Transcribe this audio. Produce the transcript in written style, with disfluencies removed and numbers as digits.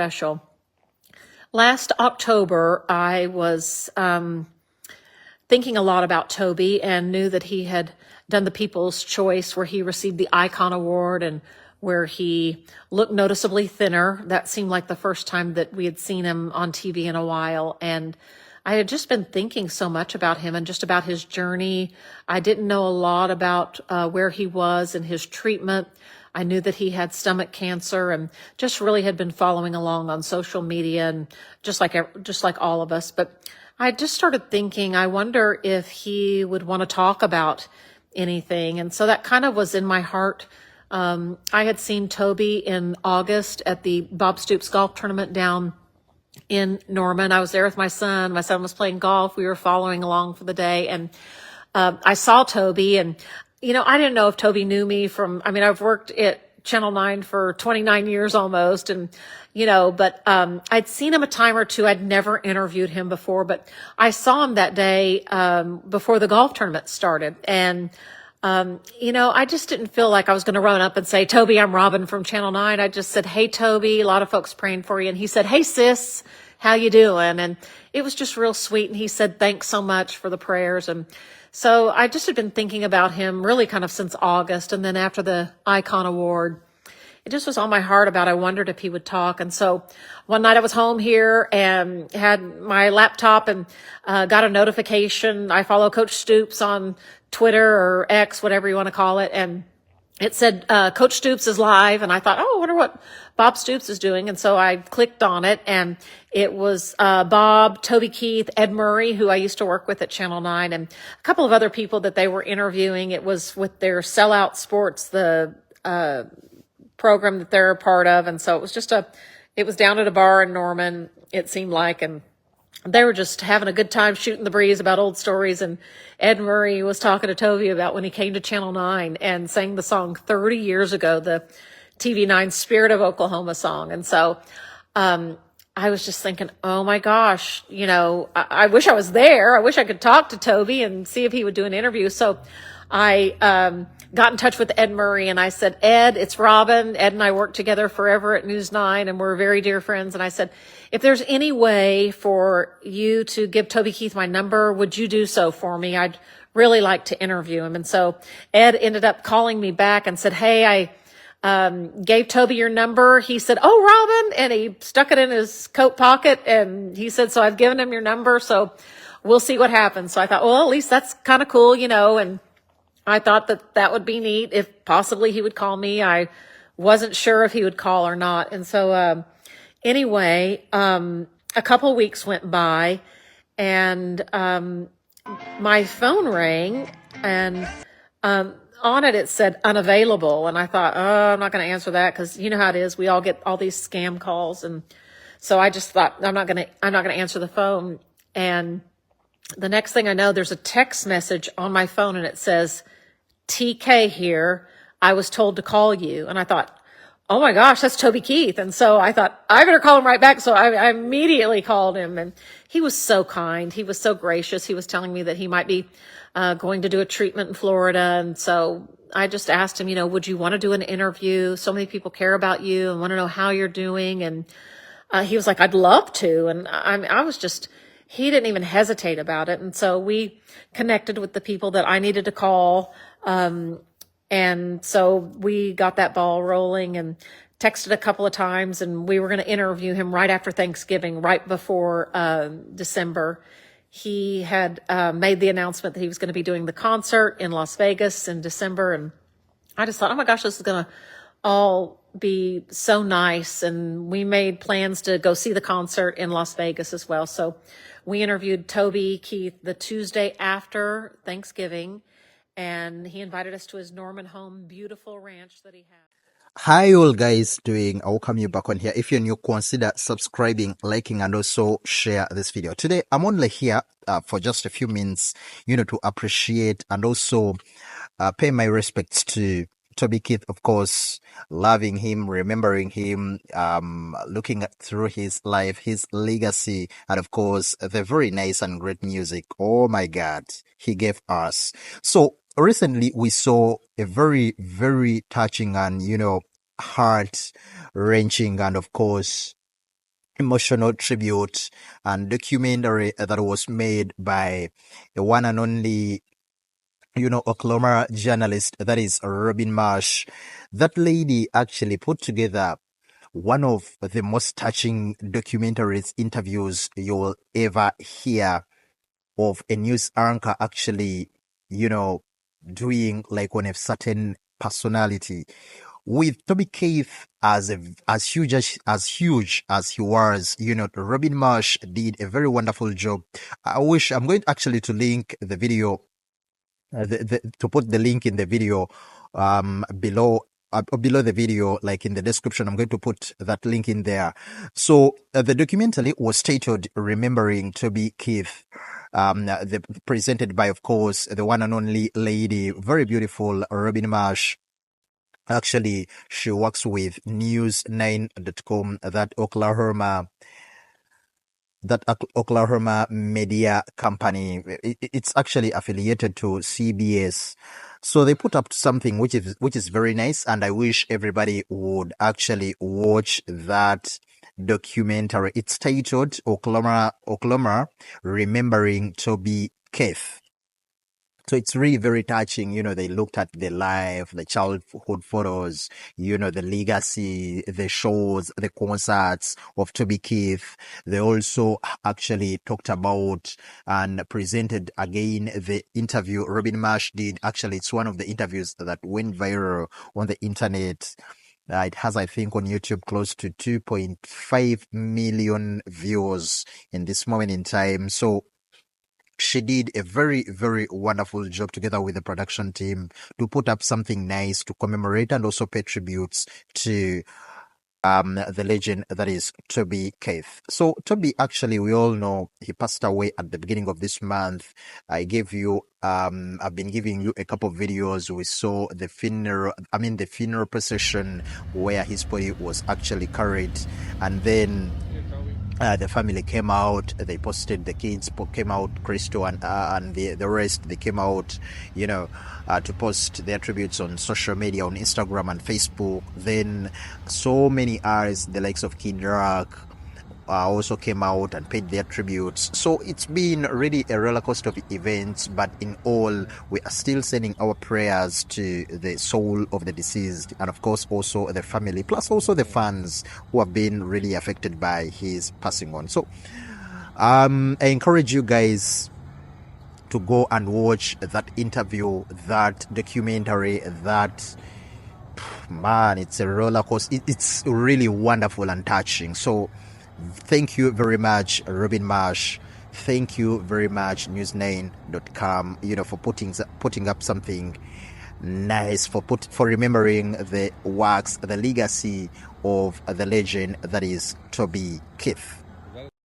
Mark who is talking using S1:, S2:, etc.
S1: special. Last October, I was thinking a lot about Toby and knew that he had done the People's Choice where he received the Icon Award and where he looked noticeably thinner. That seemed like the first time that we had seen him on TV in a while. And I had just been thinking so much about him and just about his journey. I didn't know a lot about where he was in his treatment. I knew that he had stomach cancer and just really had been following along on social media and just like all of us. But I just started thinking, I wonder if he would want to talk about anything. And so that kind of was in my heart. I had seen Toby in August at the Bob Stoops golf tournament down in Norman. I was there with my son. My son was playing golf. We were following along for the day. And I saw Toby and, I didn't know if Toby knew me I've worked at Channel 9 for 29 years almost. And, but I'd seen him a time or two. I'd never interviewed him before, but I saw him that day before the golf tournament started. And, I just didn't feel like I was going to run up and say, Toby, I'm Robin from Channel 9. I just said, hey, Toby, a lot of folks praying for you. And he said, hey, sis, how you doing? And it was just real sweet. And he said, thanks so much for the prayers. And so I just had been thinking about him really kind of since August. And then after the Icon Award, it just was on my heart I wondered if he would talk. And so one night I was home here and had my laptop and got a notification. I follow Coach Stoops on Twitter or X, whatever you want to call it. And it said, Coach Stoops is live. And I thought, I wonder what Bob Stoops is doing. And so I clicked on it and it was Bob, Toby Keith, Ed Murray, who I used to work with at Channel 9, and a couple of other people that they were interviewing. It was with their Sellout Sports, the program that they're a part of. And so it was it was down at a bar in Norman, it seemed like, and they were just having a good time shooting the breeze about old stories. And Ed Murray was talking to Toby about when he came to Channel 9 and sang the song 30 years ago, the TV9 Spirit of Oklahoma song. And so I was just thinking, oh my gosh, I wish I was there. I wish I could talk to Toby and see if he would do an interview. So I got in touch with Ed Murray and I said, Ed, it's Robin. Ed and I worked together forever at News 9 and we're very dear friends. And I said, if there's any way for you to give Toby Keith my number, would you do so for me? I'd really like to interview him. And so Ed ended up calling me back and said, hey, I gave Toby your number. He said, oh, Robin. And he stuck it in his coat pocket. And he said, so I've given him your number. So we'll see what happens. So I thought, well, at least that's kind of cool, and I thought that would be neat if possibly he would call me. I wasn't sure if he would call or not. And so, anyway, a couple weeks went by and, my phone rang and, on it said unavailable. And I thought, oh, I'm not going to answer that because you know how it is. We all get all these scam calls. And so I just thought I'm not going to answer the phone. And the next thing I know, there's a text message on my phone and it says, TK here. I was told to call you. And I thought, oh my gosh, that's Toby Keith. And so I thought, I better call him right back. So I immediately called him and he was so kind. He was so gracious. He was telling me that he might be going to do a treatment in Florida. And so I just asked him, would you want to do an interview? So many people care about you and want to know how you're doing. And he was like, I'd love to. And I was just, he didn't even hesitate about it. And so we connected with the people that I needed to call. And so we got that ball rolling and texted a couple of times, and we were going to interview him right after Thanksgiving, right before December. He had made the announcement that he was going to be doing the concert in Las Vegas in December. And I just thought, oh my gosh, this is going to all be so nice. And we made plans to go see the concert in Las Vegas as well. So we interviewed Toby Keith the Tuesday after Thanksgiving, and he invited us to his Norman home, beautiful ranch that he had.
S2: Hi all guys doing. I welcome you back on here. If you're new, consider subscribing, liking, and also share this video. Today I'm only here for just a few minutes, to appreciate and also pay my respects to Toby Keith, of course, loving him, remembering him, looking through his life, his legacy, and of course, the very nice and great music. Oh my God, he gave us. So recently we saw a very, very touching and, heart wrenching and of course, emotional tribute and documentary that was made by the one and only, Oklahoma journalist, that is Robin Marsh. That lady actually put together one of the most touching documentaries interviews you will ever hear of a news anchor actually, doing like on a certain personality. With Toby Keith as huge as he was, Robin Marsh did a very wonderful job. I'm going actually to link the video, to put the link in the video below the video, like in the description. I'm going to put that link in there. So the documentary was titled Remembering Toby Keith, presented by, of course, the one and only lady, very beautiful Robin Marsh. Actually, she works with news9.com, that Oklahoma media company. It's actually affiliated to CBS. So they put up something which is very nice, and I wish everybody would actually watch that documentary. It's titled Oklahoma Remembering Toby Keith. So it's really very touching. They looked at the life, the childhood photos, the legacy, the shows, the concerts of Toby Keith. They also actually talked about and presented again the interview Robin Marsh did. Actually, it's one of the interviews that went viral on the internet. It has, I think, on YouTube close to 2.5 million views in this moment in time. So she did a very, very wonderful job together with the production team to put up something nice to commemorate and also pay tributes to the legend that is Toby Keith. So Toby, actually, we all know he passed away at the beginning of this month. I've been giving you a couple of videos. We saw the funeral procession where his body was actually carried, and then the family came out. They posted, the kids came out, Crystal and the rest. They came out, to post their tributes on social media, on Instagram and Facebook. Then so many artists, the likes of Kid Rock, also came out and paid their tributes. So it's been really a roller coaster of events, but in all, we are still sending our prayers to the soul of the deceased, and of course also the family, plus also the fans who have been really affected by his passing on. So I encourage you guys to go and watch that interview, that documentary. That, man, it's a roller coaster. It's really wonderful and touching. So thank you very much, Robin Marsh. Thank you very much, news9.com, for putting up something nice, for remembering the works, the legacy of the legend that is Toby Keith.